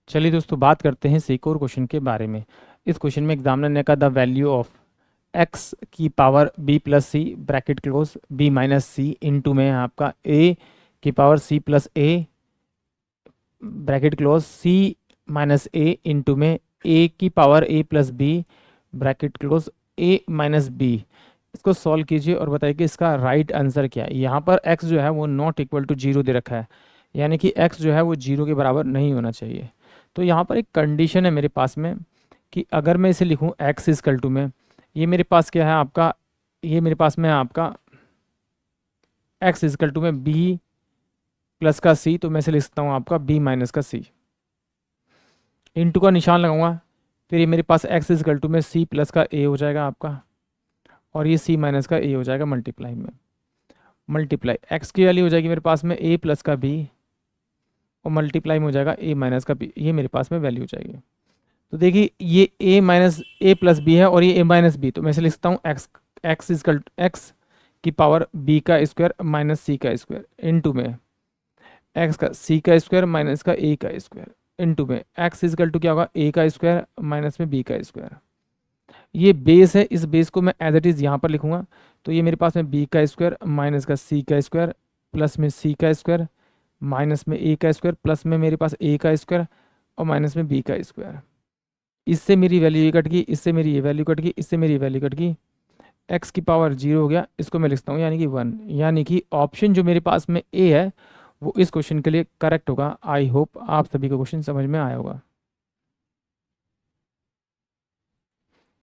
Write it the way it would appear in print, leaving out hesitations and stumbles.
चलिए दोस्तों, बात करते हैं एक और क्वेश्चन के बारे में। इस क्वेश्चन में एग्जामिनर ने कहा द वैल्यू ऑफ एक्स की पावर बी प्लस सी ब्रैकेट क्लोज बी माइनस सी इंटू में आपका ए की power C plus A bracket close C minus A into में ए की पावर ए प्लस बी ब्रैकेट क्लोज ए माइनस बी। इसको सॉल्व कीजिए और बताइए कि इसका राइट आंसर क्या है। यहाँ पर x जो है वो नॉट इक्वल टू जीरो दे रखा है, यानी कि x जो है वो जीरो के बराबर नहीं होना चाहिए। तो यहाँ पर एक कंडीशन है मेरे पास में कि अगर मैं इसे लिखूँ x इजकल टू में, ये मेरे पास क्या है आपका, ये मेरे पास में है आपका x इजकल टू में b प्लस का c, तो मैं इसे लिख सकता हूँ आपका b माइनस का c। इंटू का निशान लगाऊंगा, फिर ये मेरे पास x इजकल टू में c प्लस का a हो जाएगा आपका, और ये c माइनस का a हो जाएगा मल्टीप्लाई में। मल्टीप्लाई x की वैल्यू हो जाएगी मेरे पास में a प्लस का b, और मल्टीप्लाई में हो जाएगा a माइनस का b। ये मेरे पास में वैल्यू हो जाएगी। तो देखिए ये a minus A plus B है और ये a माइनस बी, तो मैं इसे लिख सकता हूँ x इजकल x की पावर b का स्क्वायर माइनस c का स्क्वायर इंटू में x का c का स्क्वायर माइनस का a का स्क्वायर इंटू में x इजकल टू क्या होगा a का स्क्वायर माइनस में b का स्क्वायर। ये बेस है, इस बेस को मैं एज इट इज़ यहाँ पर लिखूंगा। तो ये मेरे पास में b का स्क्वायर माइनस का c का स्क्वायर प्लस में c का स्क्वायर माइनस में a का स्क्वायर प्लस में मेरे पास a का स्क्वायर और माइनस में b का स्क्वायर। इससे मेरी वैल्यू ये कट गई, इससे मेरी ये वैल्यू कट गई, इससे मेरी वैल्यू कट गई, x की पावर जीरो हो गया। इसको मैं लिखता हूँ यानी कि 1, यानी कि ऑप्शन जो मेरे पास में ए है वो इस क्वेश्चन के लिए करेक्ट होगा। आई होप आप सभी को क्वेश्चन समझ में आया होगा।